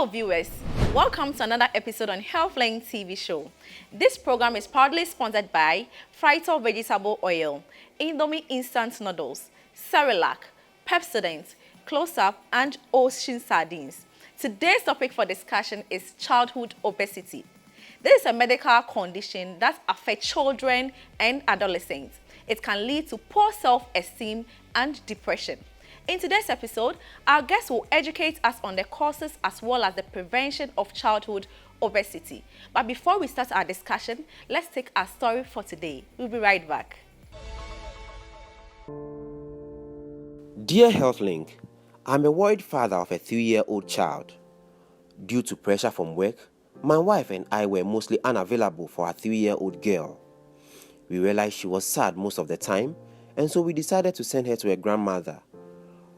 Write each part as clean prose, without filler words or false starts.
Hello viewers, welcome to another episode on HEALTHLINK TV show. This program is proudly sponsored by Frito Vegetable Oil, Indomie Instant Noodles, Cerelac, Pepsodent, Close-Up and Ocean Sardines. Today's topic for discussion is childhood obesity. This is a medical condition that affects children and adolescents. It can lead to poor self-esteem and depression. In today's episode, our guests will educate us on the causes as well as the prevention of childhood obesity. But before we start our discussion, let's take our story for today. We'll be right back. Dear HealthLink, I'm a worried father of a 3-year-old child. Due to pressure from work, my wife and I were mostly unavailable for our 3-year-old girl. We realized she was sad most of the time, and so we decided to send her to her grandmother.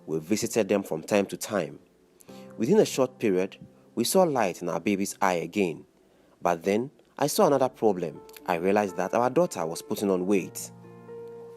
We visited them from time to time. Within a short period, we saw light in our baby's eye again. But then, I saw another problem. I realized that our daughter was putting on weight.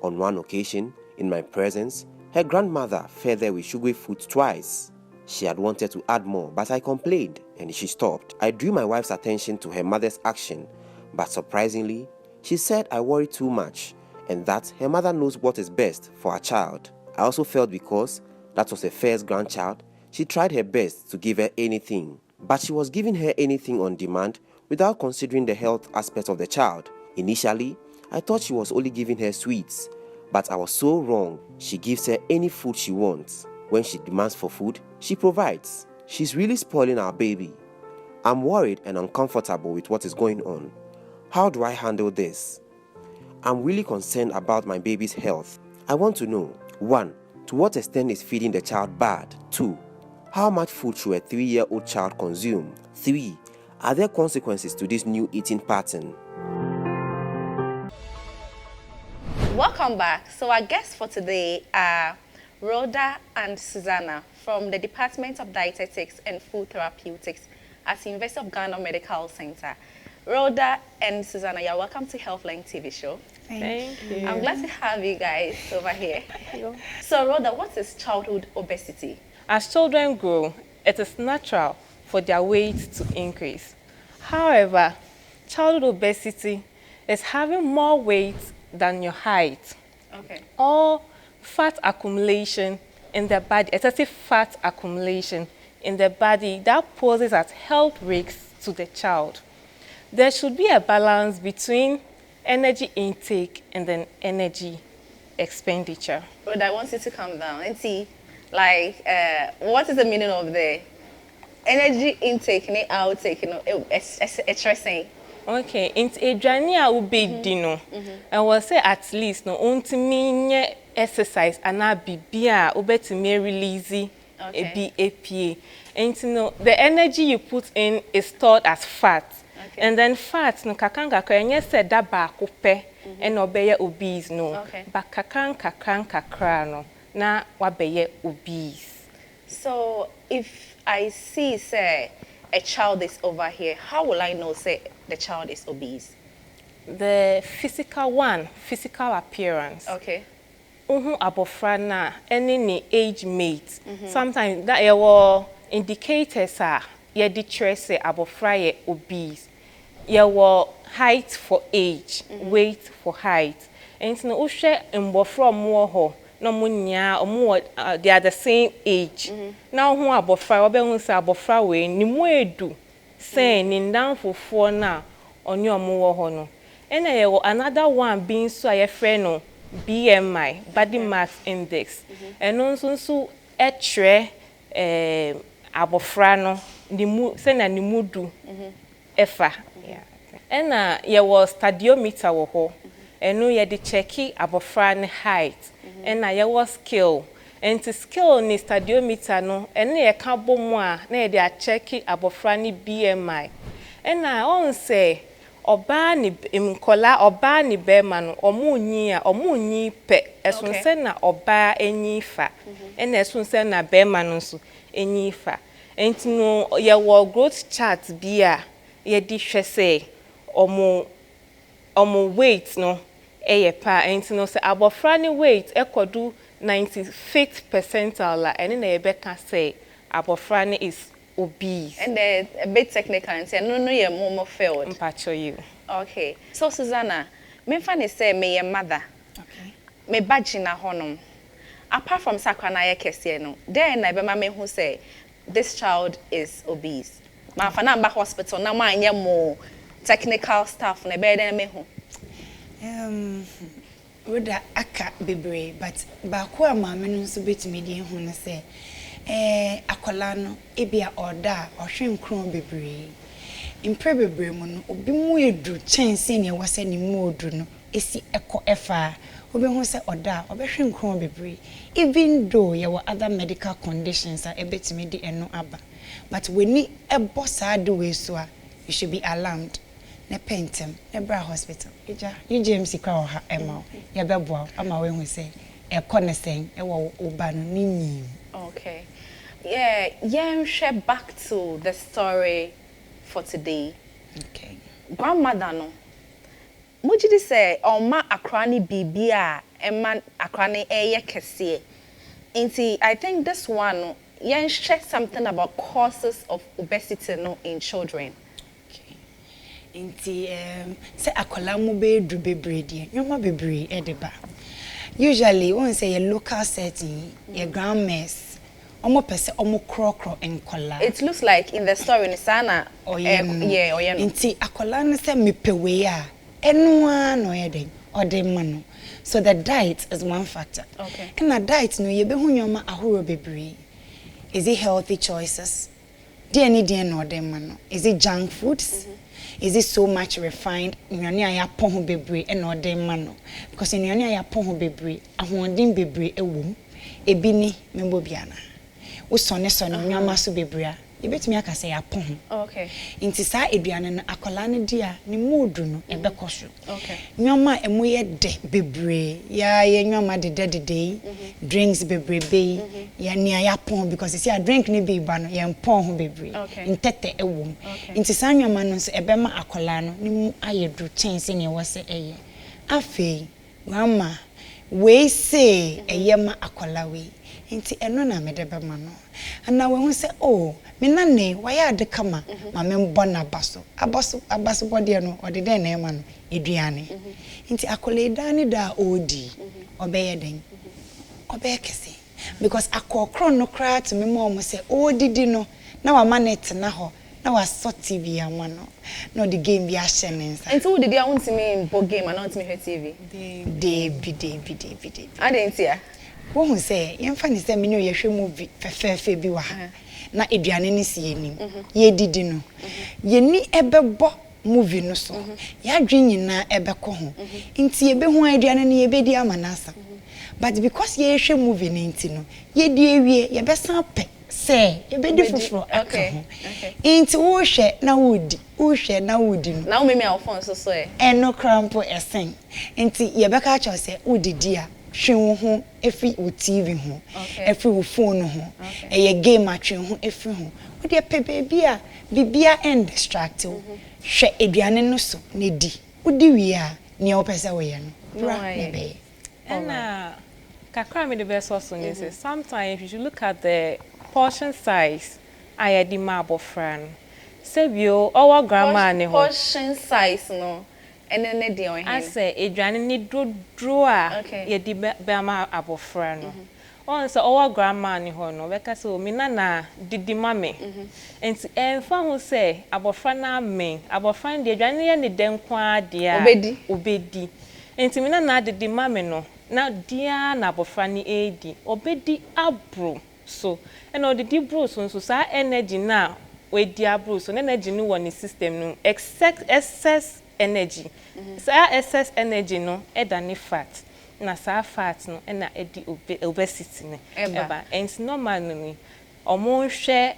On one occasion, in my presence, her grandmother fed her with sugary food twice. She had wanted to add more, but I complained, and she stopped. I drew my wife's attention to her mother's action, but surprisingly, she said I worry too much, and that her mother knows what is best for her child. I also felt because that was her first grandchild, she tried her best to give her anything, but she was giving her anything on demand without considering the health aspect of the child. Initially, I thought she was only giving her sweets, but I was so wrong. She gives her any food she wants. When she demands for food, she provides. She's really spoiling our baby. I'm worried and uncomfortable with what is going on. How do I handle this? I'm really concerned about my baby's health. I want to know, 1. To what extent is feeding the child bad? 2. How much food should a 3-year-old child consume? 3. Are there consequences to this new eating pattern? Welcome back. So our guests for today are Rhoda and Susanna from the Department of Dietetics and Food Therapeutics at the University of Ghana Medical Center. Rhoda and Susanna, you're welcome to HealthLink TV show. Thank you. I'm glad to have you guys over here. So Rhoda, what is childhood obesity? As children grow, it is natural for their weight to increase. However, childhood obesity is having more weight than your height. Okay. Or fat accumulation in the body, excessive fat accumulation in the body that poses as health risks to the child. There should be a balance between energy intake and then energy expenditure. Rhoda, I want you to calm down and see, like, what is the meaning of the energy intake and outtake? Interesting. Okay, into a journey I will be dino. I will say at least no only exercise and I be to me release a BAPA. And you know the energy you put in is stored as fat. Okay. And then fat no kakanga kwenye se daba kupe and obeye obese no. Okay. But kakran no na wabeye obese. So if I see say a child is over here, how will I know say the child is obese? The physical appearance. Okay. Abofra na any age mate. Sometimes that your indicators are ye distress abofra ye obese. Your height for age, weight for height. And no ushe mbofra mo ho no munya omo they are the same age. Now who abofra obe hu say abofra we ni mu edu say ni ndanfofo na onye omo ho no. And another one being so a friend no BMI, body mass index. And also etre abofra no ni mu say na ni mudu efa. And there was stadiometer wo ho. And no ye de checki abofra ne height. And there was scale. And to scale ni stadiometer no, and ye ka bo mu a na ye de checki abofra ni BMI. And I on say oba ni mkola oba ni bema no omunyi pe esun se na oba enyi fa and esun se na bema no so enyi fa enti no ye wo growth chart bia ye di hwe se omo weight no eye pa enti no se abofra ni weight ekodu 95th percentile la ene na ye beka say abofra ni is obese. And a bit technical and say, no, you're more failed. Mpacho you. Okay. So, Susanna, me funny say, me your mother. Okay. Me badgina honum. Apart from Sakranaya Kesieno, then I be me who say, this child is obese. Ma fana back hospital, now my more technical stuff, ne better me who. Woda aka bebre, but baako a maame no nso betumi di hu ne se akola no ebia oda ohwe nkron bebre impre bebre mu no obi mu edu chense ne wase ne mu odu no esi eko efa obi hu se oda obehwe nkron bebre even though there were other medical conditions that ebetumi di eno aba, but when ni ebo saa do we so a you should be alarmed. Ne pentem ne bra hospital eja UGMC kwa ha ema ya beboa ama we hu se e konesen e wo oba no ninyi. Okay. Yeah, share back to the story for today. Okay. Grandmother no. Mujidi say oma akrani bibia ema akrani eye kese. Inti I think this one yeah share something about causes of obesity no in children. Inti se akola mu be dru bebre die nyoma bebre e de ba usually won say your local setting your grandmas omo pese omo krokro enkola. It looks like in the story ni sana inti akola no se mepewe a eno an no yeden ode mano, so the diet is one factor. Okay. And a diet no ye be hu nyoma ahoro bebre. Is it healthy choices? Dear no ode mano, is it junk foods? Is it so much refined? Nyani aya pon ho bebre e no den ma no, because nyani aya pon ho bebre ahonden bebre ewom ebi ni membo biana wo sone nyama so bebre a ebetumi aka say ya pon ho. Okay. Inti saa eduane no akola ne dia ne modu no ebekosho. Okay. Nyama emu ye de bebre ya ye nyama de drinks bebre be ya ni aya pon, because see a drink ne be ba no ye pon ho bebre. Okay. Intete ewom. Okay. Inti saa nyama no so ebema akola no ne mu ayedu chense ne wo se eye afei mama we say eyema akola we inti eno na medebe ma no ana we hu se oh me nane waya de kama ma me mbo na abaso body no ode den na ema no eduane inti akola edane da odi obeye den obeye kese, because akokro no kra to me mo se odidi no na wa manet na ho na wa so TV ama no the game bi a shenensa. And so did you want to me board game and not me her TV? Day. I didn't see her. Who say yemfa ni se me no ye hwe movie fefefe bi wa ha na eduane ni si enim ye didi no ye ni ebebo movie no so ya dwen nyina ebekọ ho nti ye be hu eduane ni ye be di amanasa, but because ye hwe movie ni nti no ye di ewie ye be san pe se ye be di foforo aka ho nti wo hwe na wodi no now me phone so eno crampo esen nti ye be ka cha se wodi a hwe ho efi o TV ho efi o phone ho ye game atwe ho efi ho wo de pe baby a bibia and distract wo hwe eduane no so ne di wodi wi a ne o pese wo ye no ra ne be and kakra me the best also is sometimes you should look at the portion size I di mabo friend sebio our grandma ne ho portion size no ene ne di on I say eduane ni dodro a ye di be ma abofra no on say our grandma ne ho no beka say o mi na didi mame enti enfa ho say abofra na men abofra de eduane ye ne denkwa de a obedi enti mi na didi mame no na dia na abofra ni edi obedi abro so and all the deep bros so sa energy na we dia bro so energy no one system no excess energy so excess energy no e da ne fat na sa fat no e na e di obesity ne eba and normal no omo hwe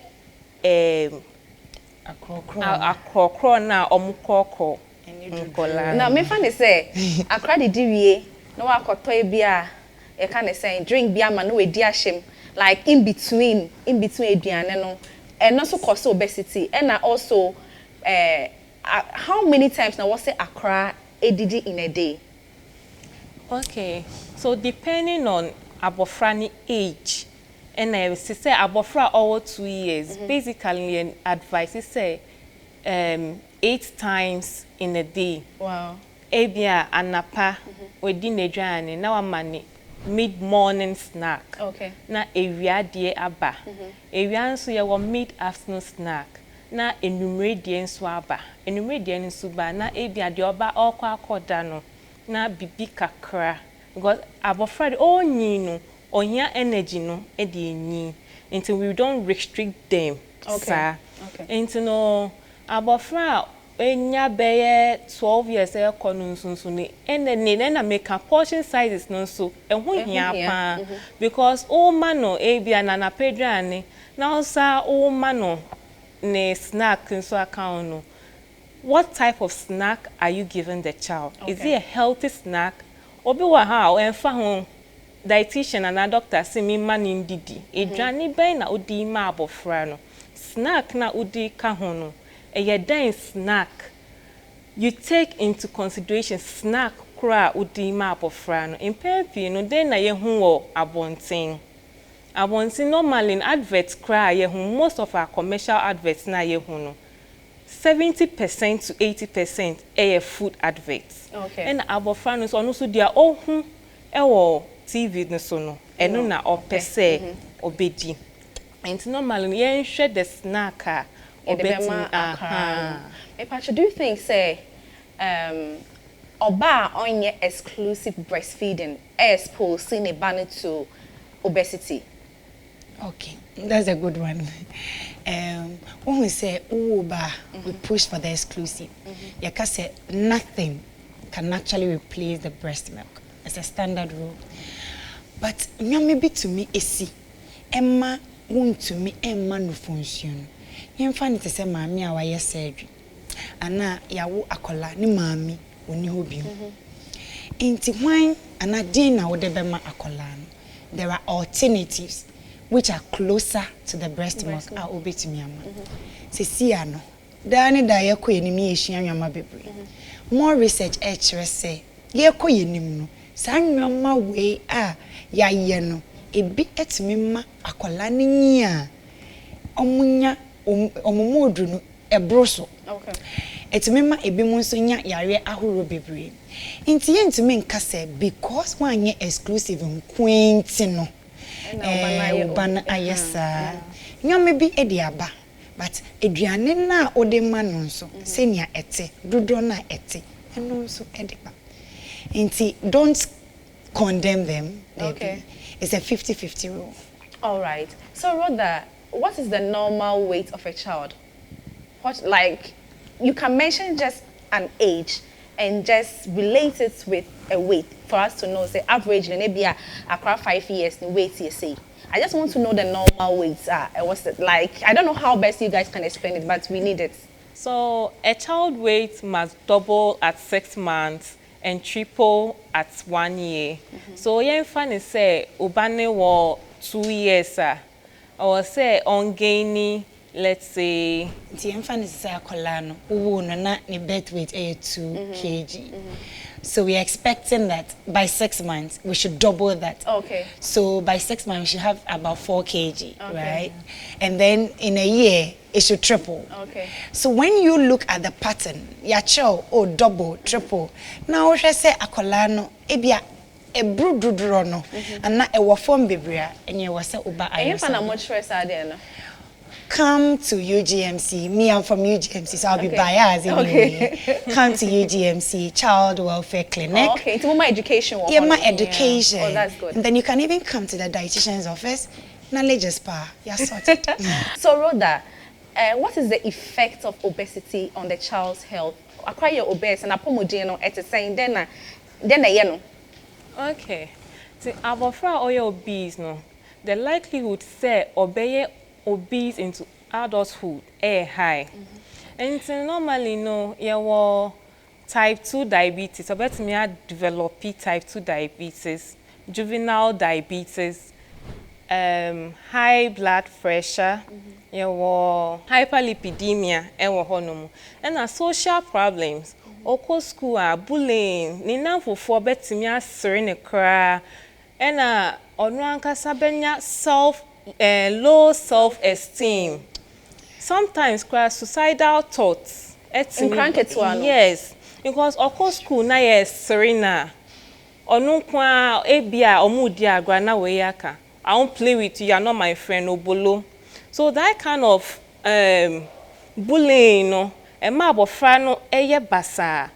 akrokro na omo krokro na me fa ne say akra de wie na wa koto e bia e ka ne say drink bia ma no we di ahyem, like in between eduane no and also cause obesity and also how many times now was say akra edidi in a day? Okay, so depending on abofrani age and I say abofra over 2 years. Basically, an advice is say 8 times in a day. Wow. Ebia anapa within the journey. Now I'm money mid-morning snack. Okay. Na ewia die aba. Ewia nso ye wo mid-afternoon snack. Na enumere die nso aba. Enumere die nso ba na ebia de oba okwa akoda no. Na bibi kakra. Because abofra de onyi no, ohia energy no e de enyi. Until we don't restrict them. Okay. Okay. Until no abofra enya beye 12 years e kono nsunsu ni ene na make a portion sizes no so ehun hia pa because o ma no e bia na pedwane na osa o ma no ne snack nso account no. What type of snack are you giving the child? Okay. Is it a healthy snack? Obi wa ha o enfa ho dietitian and a doctor say me man ndidi edwane ben na odi ma abofra no snack na odi ka ho no a then snack you take into consideration snack kra udima abofra no impepi no then na ye hu wo abonten normally in adverts kra ye hu most of our commercial adverts na ye hu no 70% to 80% a food adverts. Okay. And abofra no so no so dia ohun e wo TV no so no eno na opese obedi and normally ye share the snack do you think say oba onye exclusive breastfeeding exposing a ban to obesity? Okay, that's a good one. When we say Uba, we push for the exclusive. You can say nothing can actually replace the breast milk. It's a standard rule. But maybe to me, Emma won't to me Emma no function. You find it say mommy awa surgery. Ana yawo akola ni mommy oni hobi. Inti when ana din na wode bema akola no. There are alternatives which are closer to the breast milk a obetumi ama. Sisi ano. Da ne da ye ko yenim ye hia nwama bebre. More research chere say ye ko yenim no. Sa nwama we a ya ye no ebi etumi ma akola ni nyia omunya omumodru no ebroso. Okay. Etimema ebi mu nso nya yare ahoro bebre. Inti ye ntumi nka say because one ye exclusive nkwenti no. Ubana ayesa. Nyame bi edi aba. But eduane na ode ma no nso senia ete dodo na ete eno nso edi ba. Inti don't condemn them. Okay. It's a 50-50 rule. All right. So Rhoda, what is the normal weight of a child? What, like, you can mention just an age and just relate it with a weight for us to know, say, average, maybe across 5 years, the weight you say. I just want to know the normal weights. What's it like? I don't know how best you guys can explain it, but we need it. So, a child weight must double at 6 months and triple at 1 year. So, yen funny say, ubane wo 2 years, or say, on gaining, let's say. The infant is say akolano, who na ni birth weight 2 kg. So we are expecting that by 6 months we should double that. Okay. So by 6 months we should have about 4 kg, right? And then in a year it should triple. Okay. So when you look at the pattern, yacho double, triple. Now we say akolano ebia ebru duduro no, and na ewo form bebria and you was say uba ayo. And you find much stress out there no? Come to UGMC. Me, I'm from UGMC, so I'll be biased anyway. Come to UGMC, Child Welfare Clinic. Oh, okay, it's more education. Yeah, my education. Yeah. Oh, that's good. And then you can even come to the dietitian's office. Knowledge is power. You're sorted. So, Rhoda, what is the effect of obesity on the child's health? Acquire your obese and apomogeno at the same then you know. Okay. See, abofra or your obese no, the likelihood say obey obese into adulthood high. And normally no your type 2 diabetes, I bet me I develop type 2 diabetes, juvenile diabetes, high blood pressure, your hyperlipidemia and social problems. Oko school bullying, nina for bet me a serene cry and ono ankasa benya self low self-esteem. Sometimes suicidal thoughts. Yes, because of course school na yes Serena. Onu kwa ebia omudi agwa na we yaka. I won't play with you, you're not my friend, obolo. So that kind of bullying, no, ema abofra no eye basa.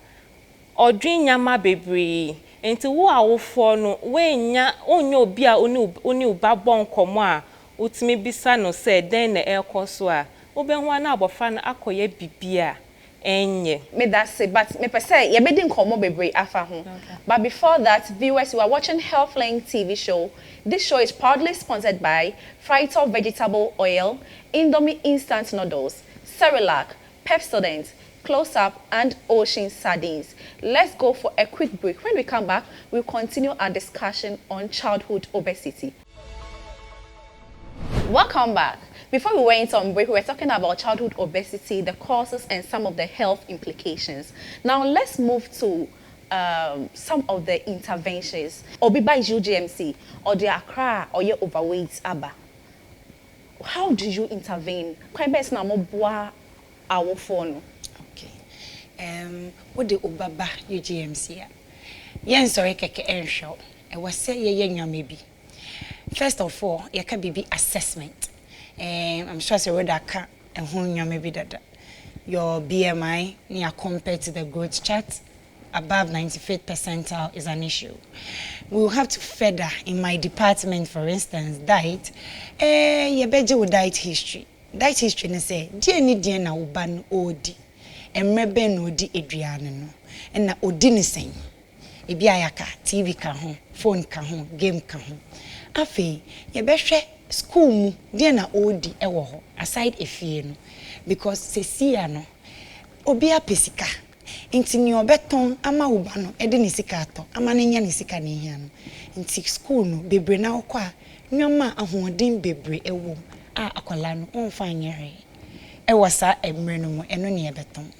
Odwin nyama bebre. Enti wo awofo no we nya onyo obi a oni ubabon komo a utimi bisa no say den na ekoso a obenhu na abofra no akoye bibia enye. Me that say, but me per se, you bedin komo bebre afa ho. But before that, viewers, you are watching HEALTHLINK TV show. This show is proudly sponsored by Frito Vegetable Oil, Indomie Instant Noodles, Cerelac, Pepsodent, Close Up, and Ocean Sardines. Let's go for a quick break. When we come back, we'll continue our discussion on childhood obesity. Welcome back. Before we went on break, we were talking about childhood obesity, the causes, and some of the health implications. Now, let's move to some of the interventions. Obiba is UGMC, or the Accra, or your overweight ABBA. How do you intervene? Quite best na mo boa our phone. Okay. What the Obaba UGMC? Yen sorry keke ensure. I was say ye maybe. First of all, ye can be assessment. I'm sure say whether can and who maybe that your BMI near compared to the growth chart above 95th percentile is an issue. We will have to further in my department, for instance, diet. You better with diet history. Diet history ne say, dear ni dear na uban odi, and rebe no di Adriana no, and na odi ni same. Ibi ayaka, TV ka hon, phone ka hon, game ka hon. Afe, you better school mu dear na odi ewo ho, aside efie no, because sesia no, obia pesika. Inti ni obeton ama uba no ede ni sika ato ama ne nya ni sika ne hia no inti school no bebre na okwa nyoma ahoden bebre ewo a akwala no onfa nyere e wasa emre no mo eno ne ebeton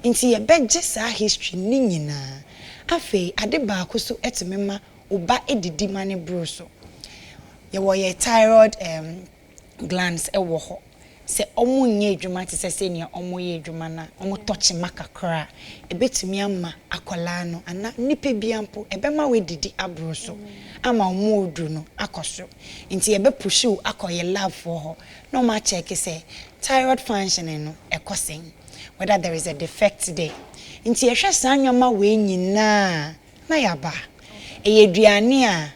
inti ye beje sa history ni nyina afi ade ba akoso etemema uba edidi mane bro so ye wo ye thyroid glands ewo ho se omu nye adwuma te se ne omu ye adwuma na omu toche makakra ebetumi ama akola no ana nipa biampo ebema we didi abro so ama omu odu no akoso nti ebe pushu akoye lab for ho no ma check say thyroid functioning no ekosen whether there is a defect there nti ehwe sanwoma we nyina na yaba eyeduane a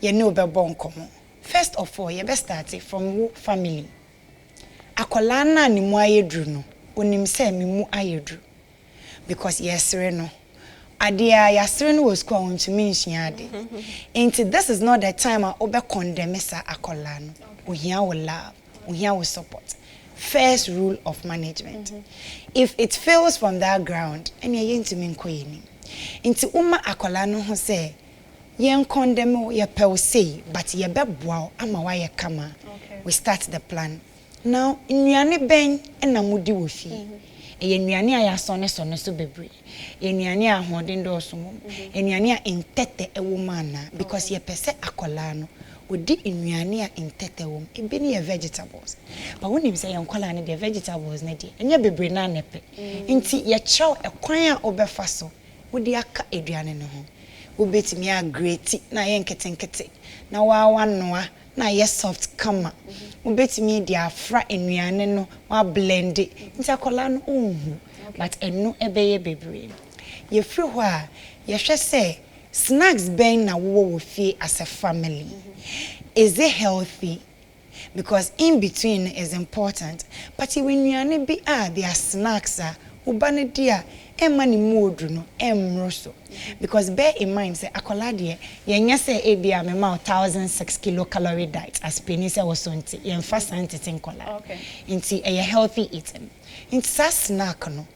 ye ne obebo nkomo. First of all, ye be start from family. Akola na ni mu ayedru no onim se me mu ayedru because yesere no adia yasere no was called to me ade into this is not the time I obe condemn sa akola no ohia will love ohia will support. First rule of management. If it fails from that ground ene ye ntimi nkoyeni into umma akola no ho se yen condemn ye pel say but ye beboa ama wa ye kama. We start the plan. Now, nnuane ben na mudi wo fi. Nnuane a ya sone so bebre. Nnuane a hoden do so mum. Nnuane a intete ewo mana because ye pese akola no. Odi nnuane a intete wo. Ebe ne vegetables. But when you say yankola ne the vegetables ne di. Enye bebre na nepe. Nti ye chow ekwan a obefa so. Wodi aka aduane ne ho. Wo betimi a great na ye nkete na wa noa na ye soft kama ubetimi dia fra enuane no wa blend nti akola no ohu but enu ebeye bebre ye free ho a ye hwe say snacks ben na wo fie as a family. Is it healthy? Because in between is important, but when you be there are snacks ubane dia emani modru no emroso because bear in mind say akola de yenya say ebia me ma 1006 kilocalorie diet as penny say was sonti yen fast antitin kola okay inti a healthy eating inti sa snack no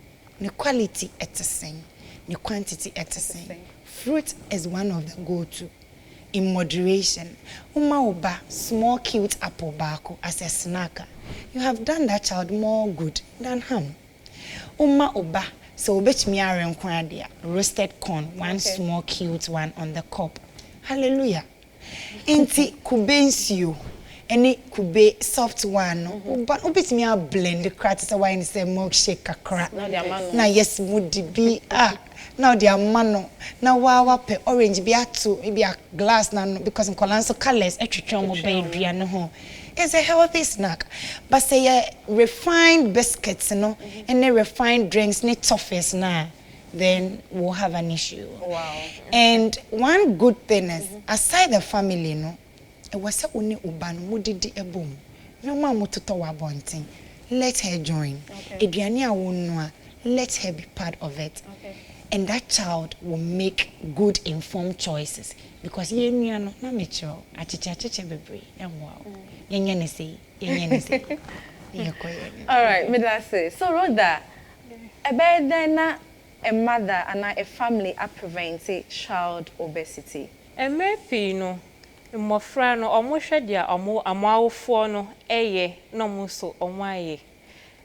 the quality etesen the quantity etesen fruit is one of the go to in moderation. Uma oba small cute apple bako as a snacker, you have done that child more good than harm. Uma oba so bet me are roasted corn, one small cute one on the cup. Hallelujah. Inti kubensio any kube soft one but obetimi a blend the crack say wine say milkshake kakra na yes would be now the amano na wa pe orange bi ato bi a glass na because in color colors etwetwe mo be aduane ho. It's a healthy snack. But say refined biscuits, and then refined drinks, need toffees na, then we'll have an issue. Wow. And one good thing is, aside the family, it was a uni uban mudidi ebum. No mama to wa bonting. Let her join. Ediania wonwa. Let her be part of it. Okay. And that child will make good informed choices because ye no na mature achicha bebre wow yenye say all right, me that say so Rhoda a na a mother and a family are preventing child obesity emepi no mmofra no omo dia omo amawofo no eye no mo so omo aye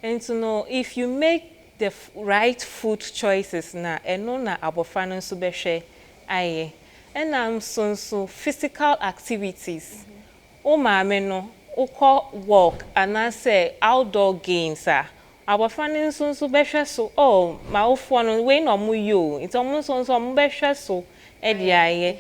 and no if you make the right food choices na eno na abofra no so behwe aye and am so physical activities o maame no ukọ walk and I say outdoor games abofra no so behwe so oh ma ofo no we no mo yo it omo so mo behwe so e dia aye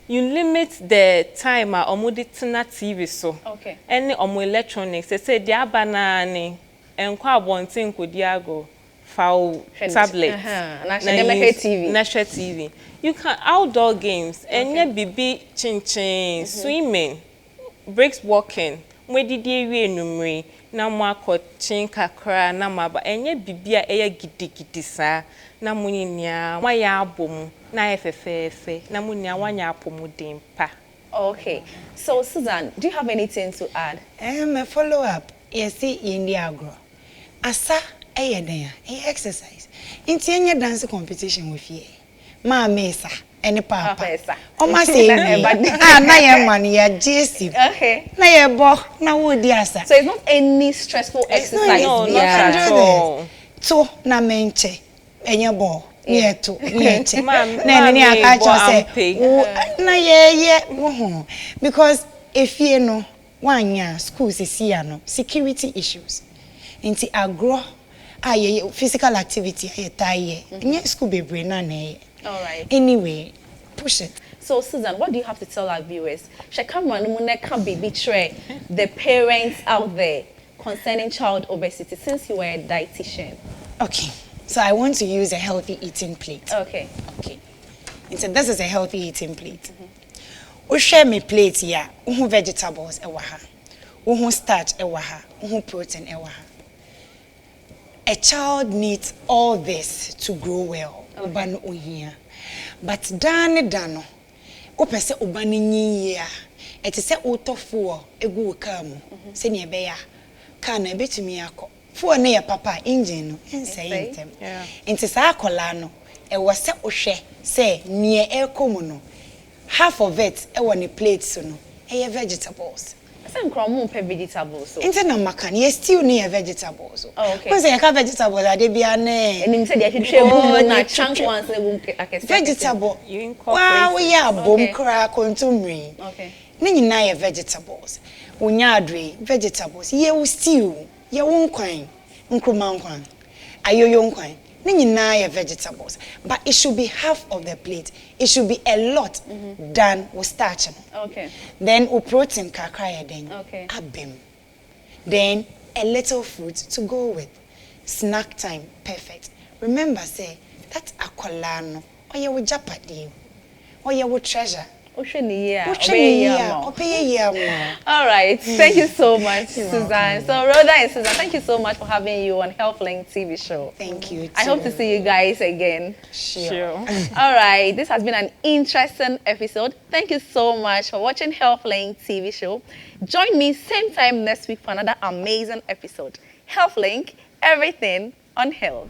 you limit the time omo de tina TV so okay any omo electronics say dia banana enkwa abontin kodiago foul tablet national TV you can outdoor games enye bibi chinchin swimming breaks walking mwedidi ewie enumre na mo akochin kakra na maba enye bibi a eye gidigidi sa na munyia wa ya abom na efefefe na munyia wanya apomuden pa. Okay, so Susan, do you have anything to add? A follow up yes in the agro asa exercise inti enye dance competition with ye ma mesa any papa o ma say na ye man ya jesi okay na ye bo na wo di asa so it's not any stressful exercise no not at all to na menche enye bo ye to menche na ni aka cho say na ye wo because if you know wanya schools is here no security issues inti agro physical activity school be na all right anyway push it. So Susan, what do you have to tell our viewers can be betray the parents out there concerning child obesity since you were a dietitian? Okay, so I want to use a healthy eating plate. Okay and so this is a healthy eating plate. Share me plate here vegetables starch protein a child needs all this to grow well. Okay. But dano, opese ubani nyiya. Eti se utofua egu kamu. Se ni ebeya. Kana ebetumi akọ. Fuo ne ya papa engine no ense yintem. Enti sa akola no e wose ohwe se nie ekomu no. Half of it e won plate so no. E vegetables. Some crumb vegetables. So. Instead makan, you still need vegetables. Oh, okay. Because you have vegetables, they be ane. And you said you should na chunk ones vegetable. You incorporate. Wow, we are bomb crack contumri. Okay. Nini na vegetables. Unyadre vegetables. Ye stew. Ye wonkwan. Nkrumankwan. Ayoyonkwan. Nini na vegetables. But it should be half of the plate. It should be a lot than with starch. Okay. Then we protein kakaya then. Okay. Abim. Then a little fruit to go with. Snack time, perfect. Remember, say that akolano. Or you will japadi. Or you will treasure. All right. Thank you so much, Susan. So Rhoda and Susan, thank you so much for having you on HealthLink TV show. Thank you. I hope to see you guys again. Sure. All right. This has been an interesting episode. Thank you so much for watching HealthLink TV show. Join me same time next week for another amazing episode. HealthLink, everything on health.